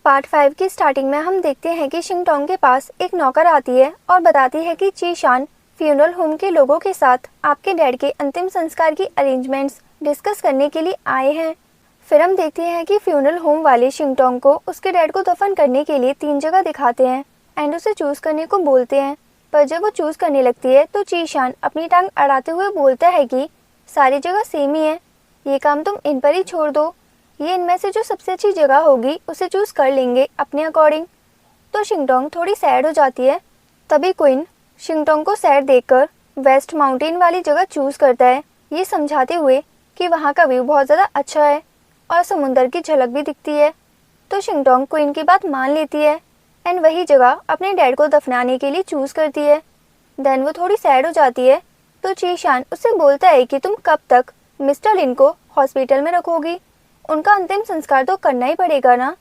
Part 5 की starting में हम देखते हैं कि शिंगटोंग के पास एक नौकर आती है और बताती है कि चीशान फ्यूनरल होम के लोगों के साथ आपके डैड के अंतिम संस्कार की अरेंजमेंट्स डिस्कस करने के लिए आए हैं। फिर हम देखते हैं कि फ्यूनरल होम वाले शिंगटोंग को उसके डैड को दफन करने के लिए 3 जगह दिखाते हैं एंड उसे चूज करने को बोलते हैं। पर जब वो चूज करने लगती है तो चीशान अपनी टांग अड़ाते हुए बोलता है कि सारी जगह सेम ही है, ये काम तुम इन पर ही छोड़ दो, ये इनमें से जो सबसे अच्छी जगह होगी उसे चूज कर लेंगे अपने अकॉर्डिंग। तो शिंगटोंग थोड़ी सैड हो जाती है। तभी क्वीन शिंगटोंग को सैड देखकर वेस्ट माउंटेन वाली जगह चूज करता है, ये समझाते हुए कि वहाँ का व्यू बहुत ज़्यादा अच्छा है और समुंदर की झलक भी दिखती है। तो शिंगटोंग क्वीन की बात मान लेती है एंड वही जगह अपने डैड को दफनाने के लिए चूज करती है। देन वो थोड़ी सैड हो जाती है तो चीशान उससे बोलता है कि तुम कब तक मिस्टर लिन को हॉस्पिटल में रखोगी, उनका अंतिम संस्कार तो करना ही पड़ेगा ना।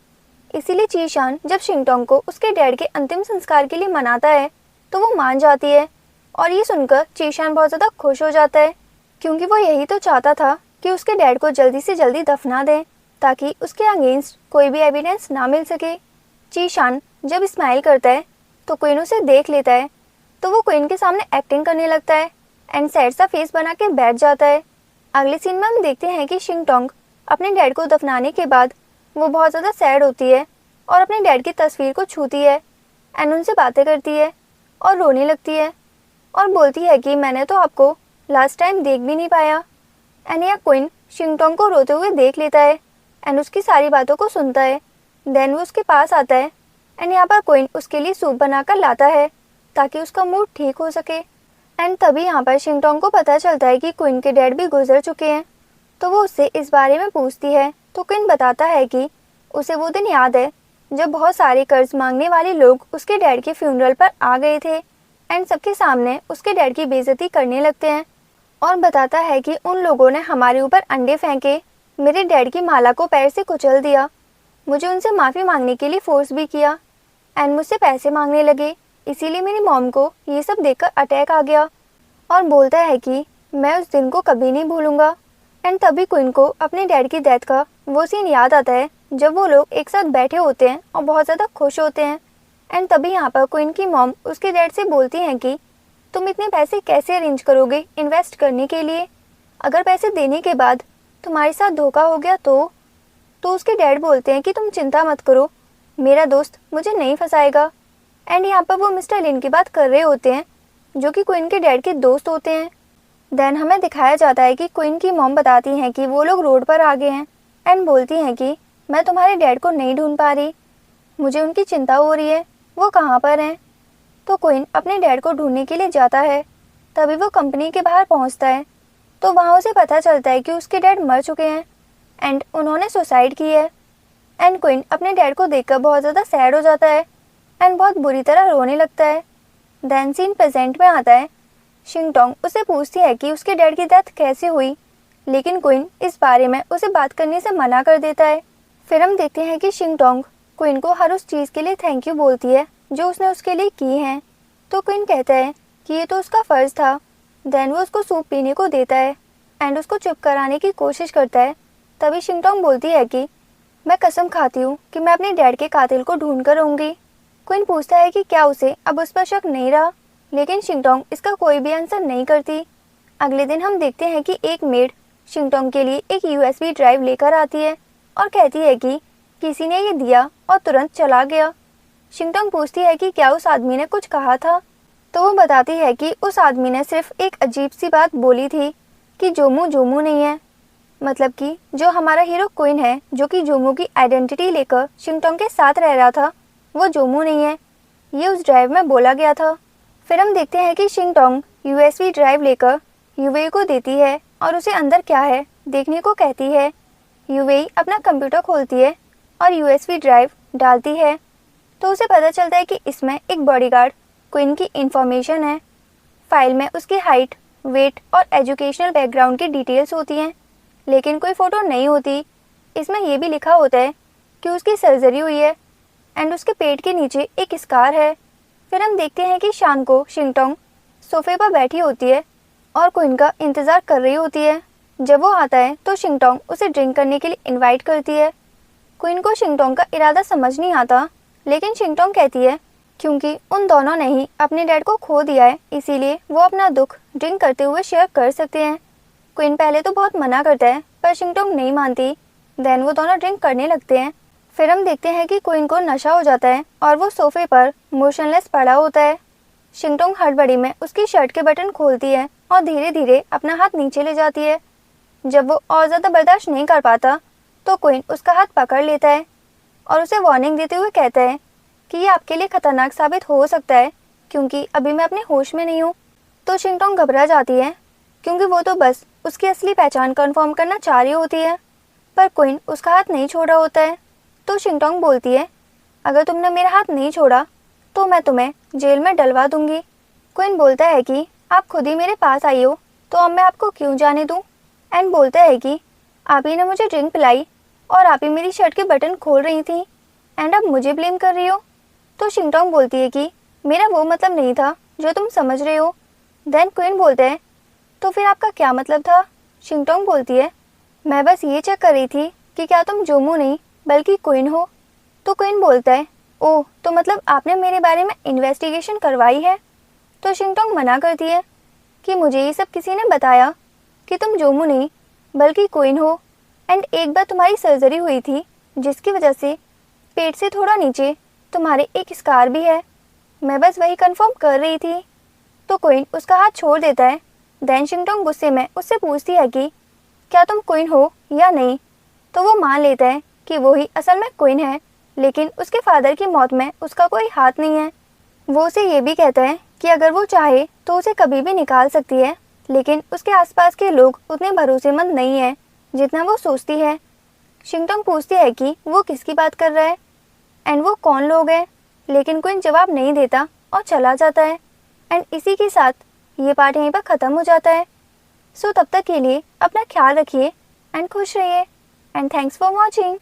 इसीलिए चीशान जब शिंगटोंग को उसके डैड के अंतिम संस्कार के लिए मनाता है तो वो मान जाती है और ये सुनकर चीशान बहुत ज़्यादा खुश हो जाता है क्योंकि वो यही तो चाहता था कि उसके डैड को जल्दी से जल्दी दफना दें ताकि उसके अगेंस्ट कोई भी एविडेंस ना मिल सके। चीशान जब स्माइल करता है तो क्वीन उसे देख लेता है तो वो क्वीन के सामने एक्टिंग करने लगता है एंड सैड सा फेस बना के बैठ जाता है। अगले सीन में हम देखते हैं कि शिंगटोंग अपने डैड को दफनाने के बाद वो बहुत ज़्यादा सैड होती है और अपने डैड की तस्वीर को छूती है एंड उनसे बातें करती है और रोने लगती है और बोलती है कि मैंने तो आपको लास्ट टाइम देख भी नहीं पाया। एंड यह क्वीन शिंगटोंग को रोते हुए देख लेता है एंड उसकी सारी बातों को सुनता है। देन वो उसके पास आता है एंड यहाँ पर क्वीन उसके लिए सूप बनाकर लाता है ताकि उसका मूड ठीक हो सके। एंड तभी यहाँ पर शिंगटोंग को पता चलता है कि क्वीन के डैड भी गुजर चुके हैं तो वो उससे इस बारे में पूछती है तो क्वीन बताता है कि उसे वो दिन याद है जब बहुत सारे कर्ज मांगने वाले लोग उसके डैड के फ्यूनरल पर आ गए थे एंड सबके सामने उसके डैड की बेइज्जती करने लगते हैं और बताता है कि उन लोगों ने हमारे ऊपर अंडे फेंके, मेरे डैड की माला को पैर से कुचल दिया, मुझे उनसे माफ़ी मांगने के लिए फोर्स भी किया एंड मुझसे पैसे मांगने लगे। इसीलिए मेरी मॉम को ये सब देखकर अटैक आ गया और बोलता है कि मैं उस दिन को कभी नहीं भूलूंगा। एंड तभी क्वीन को अपने डैड की डेथ का वो सीन याद आता है जब वो लोग एक साथ बैठे होते हैं और बहुत ज़्यादा खुश होते हैं। एंड तभी यहाँ पर क्वीन की मॉम उसके डैड से बोलती हैं कि तुम इतने पैसे कैसे अरेंज करोगे इन्वेस्ट करने के लिए, अगर पैसे देने के बाद तुम्हारे साथ धोखा हो गया तो उसके डैड बोलते हैं कि तुम चिंता मत करो, मेरा दोस्त मुझे नहीं फंसाएगा। एंड यहाँ पर वो मिस्टर लिन की बात कर रहे होते हैं जो कि क्वीन के डैड के दोस्त होते हैं। देन हमें दिखाया जाता है कि क्वीन की मॉम बताती हैं कि वो लोग रोड पर आ गए हैं एंड बोलती हैं कि मैं तुम्हारे डैड को नहीं ढूंढ पा रही, मुझे उनकी चिंता हो रही है, वो कहाँ पर हैं। तो क्वीन अपने डैड को ढूंढने के लिए जाता है। तभी वो कंपनी के बाहर पहुँचता है तो वहाँ उसे पता चलता है कि उसके डैड मर चुके हैं एंड उन्होंने सुसाइड की है। एंड क्वीन अपने डैड को देखकर बहुत ज़्यादा सैड हो जाता है एंड बहुत बुरी तरह रोने लगता है। देन सीन प्रेजेंट में आता है। शिंगटोंग उसे पूछती है कि उसके डैड की डेथ कैसे हुई, लेकिन क्वीन इस बारे में उसे बात करने से मना कर देता है। फिर हम देखते हैं कि शिंगटोंग क्वीन को हर उस चीज़ के लिए थैंक यू बोलती है जो उसने उसके लिए की है। तो क्वीन कहता है कि ये तो उसका फ़र्ज़ था। देन वो उसको सूप पीने को देता है एंड उसको चुप कराने की कोशिश करता है। तभी शिंगटोंग बोलती है कि मैं कसम खाती हूँ कि मैं अपने डैड के कातिल को ढूंढ कर रहूँगी। क्वीन पूछता है कि क्या उसे अब उस पर शक नहीं रहा, लेकिन शिंगटोंग इसका कोई भी आंसर नहीं करती। अगले दिन हम देखते हैं कि एक मेड शिंगटोंग के लिए एक यूएसबी ड्राइव लेकर आती है और कहती है कि किसी ने ये दिया और तुरंत चला गया। शिंगटोंग पूछती है कि क्या उस आदमी ने कुछ कहा था तो वो बताती है कि उस आदमी ने सिर्फ एक अजीब सी बात बोली थी कि जोमू जोमू नहीं है, मतलब कि जो हमारा हीरो क्वीन है जो कि जोमू की आइडेंटिटी लेकर शिंगटोंग के साथ रह रहा था वो जोमू नहीं है, ये उस ड्राइव में बोला गया था। फिर हम देखते हैं कि शिंगटोंग यूएसबी ड्राइव लेकर यूवेई को देती है और उसे अंदर क्या है देखने को कहती है। यूवेई अपना कंप्यूटर खोलती है और यूएसबी ड्राइव डालती है तो उसे पता चलता है कि इसमें एक बॉडीगार्ड क्वीन की इंफॉर्मेशन है। फाइल में उसकी हाइट, वेट और एजुकेशनल बैकग्राउंड की डिटेल्स होती हैं, लेकिन कोई फ़ोटो नहीं होती। इसमें यह भी लिखा होता है कि उसकी सर्जरी हुई है एंड उसके पेट के नीचे एक स्कार है। फिर हम देखते हैं कि शाम को शिंगटोंग सोफे पर बैठी होती है और क्वीन का इंतज़ार कर रही होती है। जब वो आता है तो शिंगटोंग उसे ड्रिंक करने के लिए इनवाइट करती है। क्वीन को शिंगटोंग का इरादा समझ नहीं आता, लेकिन शिंगटोंग कहती है क्योंकि उन दोनों ने ही अपने डैड को खो दिया है, इसीलिए वो अपना दुख ड्रिंक करते हुए शेयर कर सकते हैं। क्वीन पहले तो बहुत मना करता है पर शिंगटोंग नहीं मानती। देन वो दोनों ड्रिंक करने लगते हैं। फिर हम देखते हैं कि क्वीन को नशा हो जाता है और वो सोफे पर मोशनलेस पड़ा होता है। शिंगटोंग हड़बड़ी में उसकी शर्ट के बटन खोलती है और धीरे धीरे अपना हाथ नीचे ले जाती है। जब वो और ज़्यादा बर्दाश्त नहीं कर पाता तो क्वीन उसका हाथ पकड़ लेता है और उसे वार्निंग देते हुए कहता है कि ये आपके लिए खतरनाक साबित हो सकता है क्योंकि अभी मैं अपने होश में नहीं हूँ। तो शिंगटोंग घबरा जाती है क्योंकि वो तो बस उसकी असली पहचान कंफर्म करना चाह रही होती है, पर क्वीन उसका हाथ नहीं छोड़ रहा होता है। तो शिंगटोंग बोलती है अगर तुमने मेरा हाथ नहीं छोड़ा तो मैं तुम्हें जेल में डलवा दूंगी। क्वीन बोलता है कि आप खुद ही मेरे पास आई हो तो अब मैं आपको क्यों जाने दूं। एंड बोलता है कि आप ही ने मुझे ड्रिंक पिलाई और आप ही मेरी शर्ट के बटन खोल रही थी एंड अब मुझे ब्लेम कर रही हो। तो शिंगटोंग बोलती है कि मेरा वो मतलब नहीं था जो तुम समझ रहे हो। देन क्वीन बोलते हैं तो फिर आपका क्या मतलब था। शिंगटोंग बोलती है मैं बस ये चेक कर रही थी कि क्या तुम जोमू नहीं बल्कि क्वीन हो। तो क्वीन बोलता है ओह तो मतलब आपने मेरे बारे में इन्वेस्टिगेशन करवाई है। तो शिंगटोंग मना करती है कि मुझे ये सब किसी ने बताया कि तुम जोमू नहीं बल्कि क्वीन हो एंड एक बार तुम्हारी सर्जरी हुई थी जिसकी वजह से पेट से थोड़ा नीचे तुम्हारे एक स्कार भी है। मैं बस वही कंफर्म कर रही थी। तो क्वीन उसका हाथ छोड़ देता है। देन शिंगटोंग गुस्से में उससे पूछती है कि क्या तुम क्वीन हो या नहीं। तो वो मान लेता है कि वो ही असल में क्वीन है, लेकिन उसके फादर की मौत में उसका कोई हाथ नहीं है। वो उसे ये भी कहता है कि अगर वो चाहे तो उसे कभी भी निकाल सकती है, लेकिन उसके आसपास के लोग उतने भरोसेमंद नहीं है जितना वो सोचती है। शिंगटोंग पूछती है कि वो किसकी बात कर रहा है एंड वो कौन लोग हैं, लेकिन क्वीन जवाब नहीं देता और चला जाता है। एंड इसी के साथ ये पार्ट यहीं पर ख़त्म हो जाता है। सो तब तक के लिए अपना ख्याल रखिए एंड खुश रहिए एंड थैंक्स फॉर वॉचिंग।